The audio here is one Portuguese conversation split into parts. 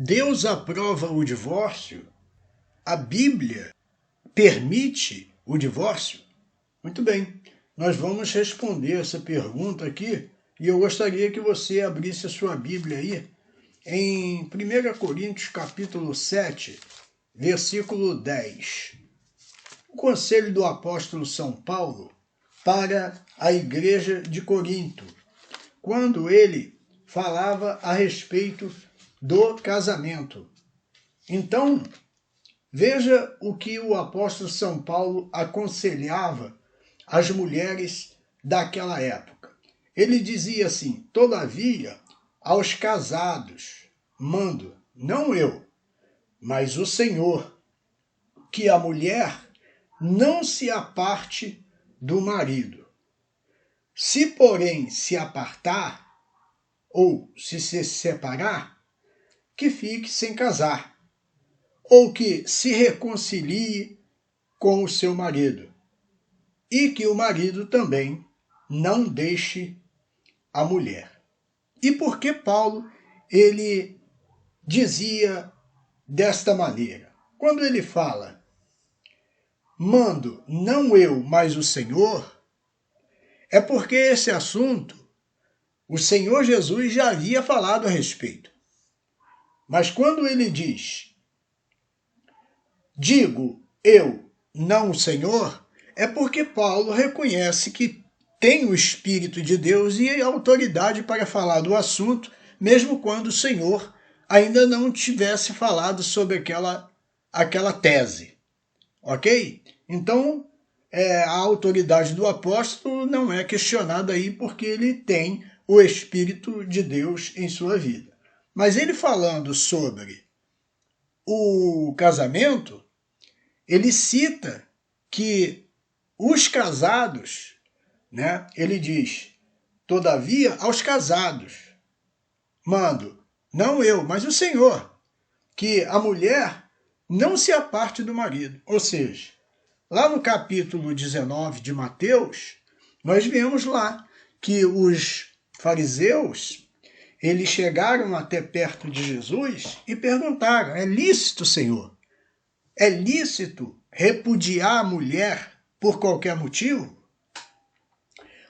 Deus aprova o divórcio? A Bíblia permite o divórcio? Muito bem, nós vamos responder essa pergunta aqui e eu gostaria que você abrisse a sua Bíblia aí em 1 Coríntios capítulo 7, versículo 10. O conselho do apóstolo São Paulo para a igreja de Corinto, quando ele falava a respeito do casamento. Então, veja o que o apóstolo São Paulo aconselhava às mulheres daquela época. Ele dizia assim: todavia, aos casados mando, não eu, mas o Senhor, que a mulher não se aparte do marido. Se, porém, se apartar, ou se separar, que fique sem casar, ou que se reconcilie com o seu marido, e que o marido também não deixe a mulher. E por que Paulo ele dizia desta maneira? Quando ele fala, mando não eu, mas o Senhor, é porque esse assunto o Senhor Jesus já havia falado a respeito. Mas quando ele diz, digo eu, não o Senhor, é porque Paulo reconhece que tem o Espírito de Deus e a autoridade para falar do assunto, mesmo quando o Senhor ainda não tivesse falado sobre aquela tese. Ok? Então, a autoridade do apóstolo não é questionada aí porque ele tem o Espírito de Deus em sua vida. Mas ele falando sobre o casamento, ele cita que os casados, ele diz, todavia aos casados, mando, não eu, mas o Senhor, que a mulher não se aparte do marido. Ou seja, lá no capítulo 19 de Mateus, nós vemos lá que os fariseus, eles chegaram até perto de Jesus e perguntaram, é lícito, Senhor? É lícito repudiar a mulher por qualquer motivo?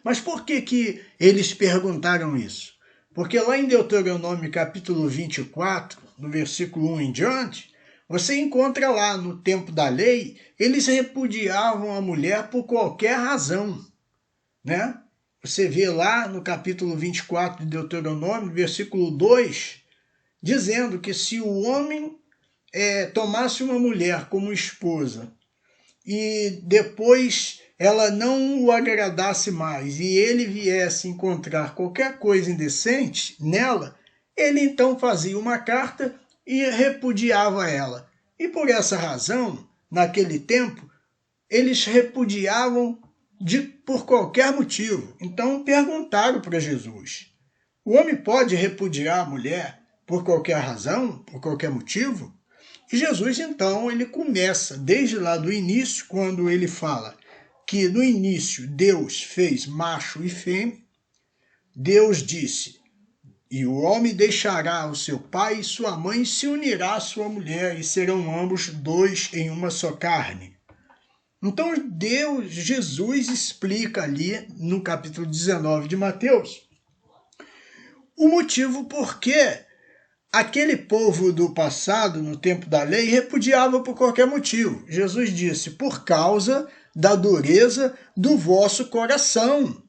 Mas por que eles perguntaram isso? Porque lá em Deuteronômio capítulo 24, no versículo 1 em diante, você encontra lá no tempo da lei, eles repudiavam a mulher por qualquer razão, né? Você vê lá no capítulo 24 de Deuteronômio, versículo 2, dizendo que se o homem tomasse uma mulher como esposa e depois ela não o agradasse mais e ele viesse encontrar qualquer coisa indecente nela, ele então fazia uma carta e repudiava ela. E por essa razão, naquele tempo, eles repudiavam por qualquer motivo. Então perguntaram para Jesus, o homem pode repudiar a mulher por qualquer razão, por qualquer motivo? E Jesus, então, ele começa desde lá do início, quando ele fala que no início Deus fez macho e fêmea, Deus disse, e o homem deixará o seu pai e sua mãe e se unirá à sua mulher, e serão ambos dois em uma só carne. Então Jesus explica ali no capítulo 19 de Mateus o motivo por que aquele povo do passado, no tempo da lei, repudiava por qualquer motivo. Jesus disse, por causa da dureza do vosso coração.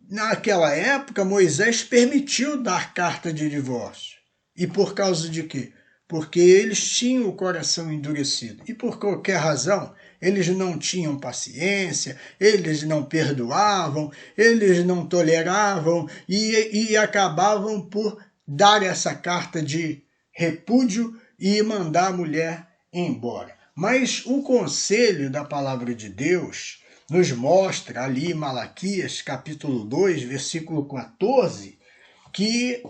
Naquela época, Moisés permitiu dar carta de divórcio. E por causa de quê? Porque eles tinham o coração endurecido. E por qualquer razão, eles não tinham paciência, eles não perdoavam, eles não toleravam e acabavam por dar essa carta de repúdio e mandar a mulher embora. Mas o conselho da palavra de Deus nos mostra ali em Malaquias capítulo 2, versículo 14, que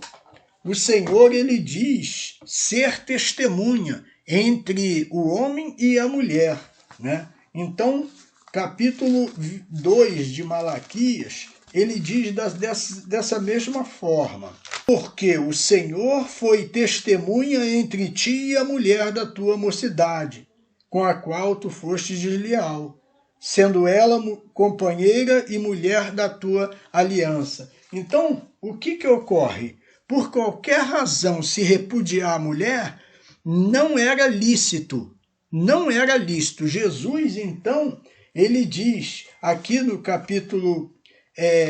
o Senhor ele diz ser testemunha entre o homem e a mulher, né? Então, capítulo 2 de Malaquias, ele diz dessa mesma forma: porque o Senhor foi testemunha entre ti e a mulher da tua mocidade, com a qual tu fostes desleal, sendo ela companheira e mulher da tua aliança. Então, o que ocorre? Por qualquer razão, se repudiar a mulher, não era lícito. Não era lícito. Jesus, então, ele diz aqui no capítulo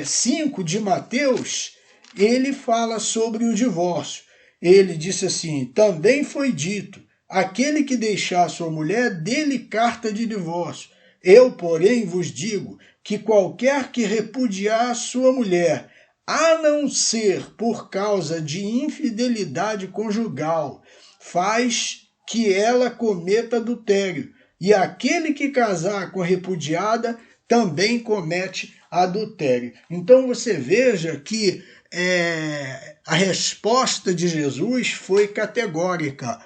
5 de Mateus, ele fala sobre o divórcio. Ele disse assim: também foi dito, aquele que deixar sua mulher, dê-lhe carta de divórcio. Eu, porém, vos digo que qualquer que repudiar sua mulher, a não ser por causa de infidelidade conjugal, faz que ela cometa adultério. E aquele que casar com a repudiada também comete adultério. Então você veja que a resposta de Jesus foi categórica.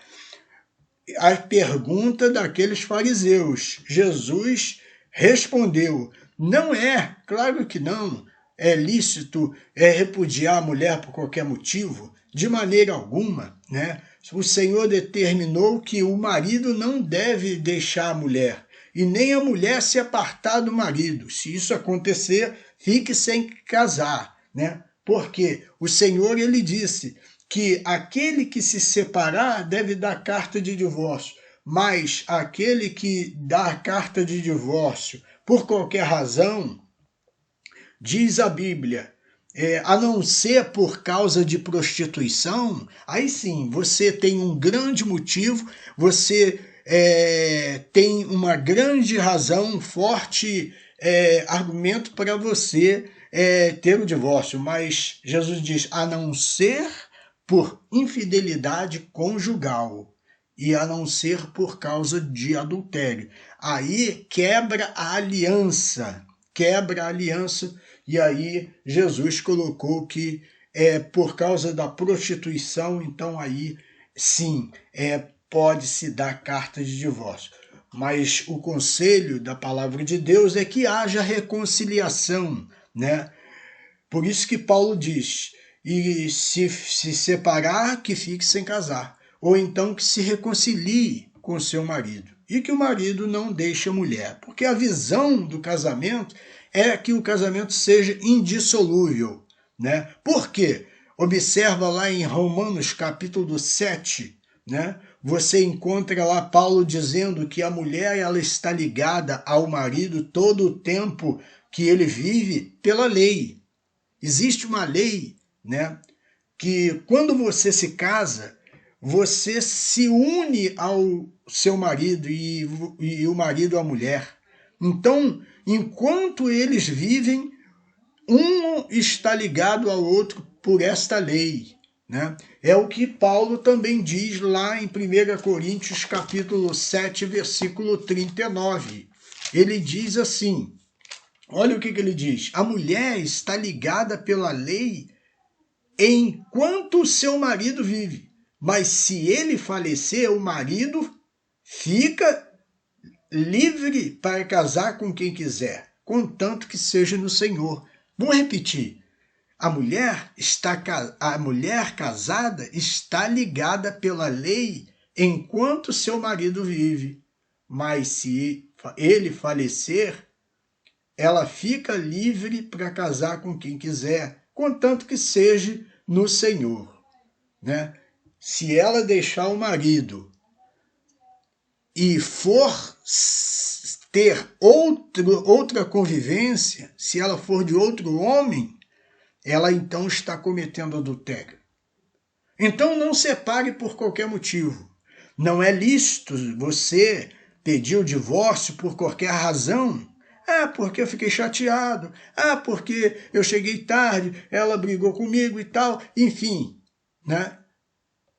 A pergunta daqueles fariseus, Jesus respondeu: não é, claro que não, é lícito repudiar a mulher por qualquer motivo, de maneira alguma, né? O Senhor determinou que o marido não deve deixar a mulher, e nem a mulher se apartar do marido. Se isso acontecer, fique sem casar, né? Porque o Senhor, ele disse que aquele que se separar deve dar carta de divórcio, mas aquele que dá carta de divórcio por qualquer razão, diz a Bíblia, a não ser por causa de prostituição, aí sim, você tem um grande motivo, você tem uma grande razão, um forte argumento para você ter o divórcio. Mas Jesus diz, a não ser por infidelidade conjugal e a não ser por causa de adultério. Aí quebra a aliança, e aí Jesus colocou que por causa da prostituição, então aí sim, pode-se dar carta de divórcio. Mas o conselho da palavra de Deus é que haja reconciliação, né? Por isso que Paulo diz, e se separar, que fique sem casar, ou então que se reconcilie com seu marido, e que o marido não deixe a mulher, porque a visão do casamento é que o casamento seja indissolúvel, né? Por quê? Observa lá em Romanos capítulo 7, né? Você encontra lá Paulo dizendo que a mulher ela está ligada ao marido todo o tempo que ele vive pela lei. Existe uma lei, né, que quando você se casa, você se une ao seu marido e o marido à mulher. Então, enquanto eles vivem, um está ligado ao outro por esta lei, né? É o que Paulo também diz lá em 1 Coríntios capítulo 7, versículo 39. Ele diz assim, olha o que ele diz: a mulher está ligada pela lei enquanto o seu marido vive, mas se ele falecer, o marido fica livre para casar com quem quiser, contanto que seja no Senhor. Vou repetir. A mulher casada está ligada pela lei enquanto seu marido vive, mas se ele falecer, ela fica livre para casar com quem quiser, contanto que seja no Senhor, né? Se ela deixar o marido e for ter outra convivência, se ela for de outro homem, ela então está cometendo adultério. Então não separe por qualquer motivo. Não é lícito você pedir o divórcio por qualquer razão. Ah, porque eu fiquei chateado. Ah, porque eu cheguei tarde, ela brigou comigo e tal. Enfim, né?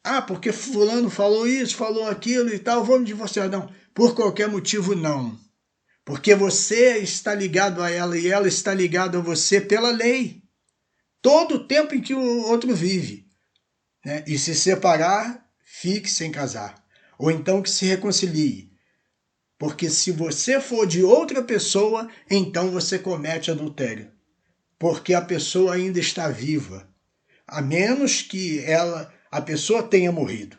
Ah, porque fulano falou isso, falou aquilo e tal, vamos divorciar. Não, por qualquer motivo não. Porque você está ligado a ela e ela está ligada a você pela lei. Todo o tempo em que o outro vive, né? E se separar, fique sem casar. Ou então que se reconcilie. Porque se você for de outra pessoa, então você comete adultério. porque a pessoa ainda está viva, a menos que a pessoa tenha morrido.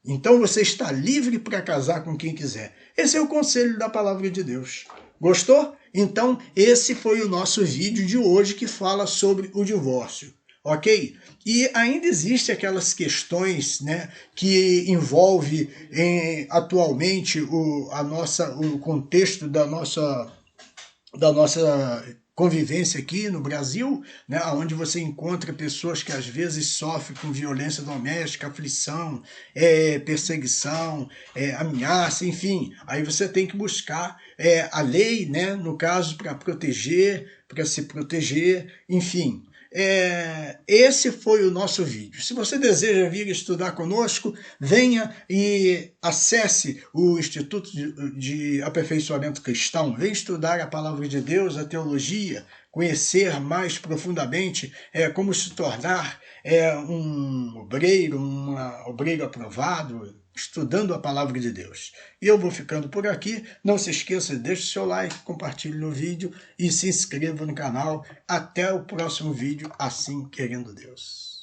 Então você está livre para casar com quem quiser. Esse é o conselho da palavra de Deus. Gostou? Então esse foi o nosso vídeo de hoje que fala sobre o divórcio. Ok? E ainda existem aquelas questões, né, que envolve atualmente o contexto da nossa convivência aqui no Brasil, né, onde você encontra pessoas que às vezes sofrem com violência doméstica, aflição, perseguição, ameaça, enfim. Aí você tem que buscar a lei, né, no caso, para se proteger, enfim. Esse foi o nosso vídeo. Se você deseja vir estudar conosco, venha e acesse o Instituto de Aperfeiçoamento Cristão. Venha estudar a Palavra de Deus, a teologia, conhecer mais profundamente como se tornar um obreiro aprovado, estudando a Palavra de Deus. E eu vou ficando por aqui. Não se esqueça, deixe o seu like, compartilhe no vídeo e se inscreva no canal. Até o próximo vídeo, assim querendo Deus.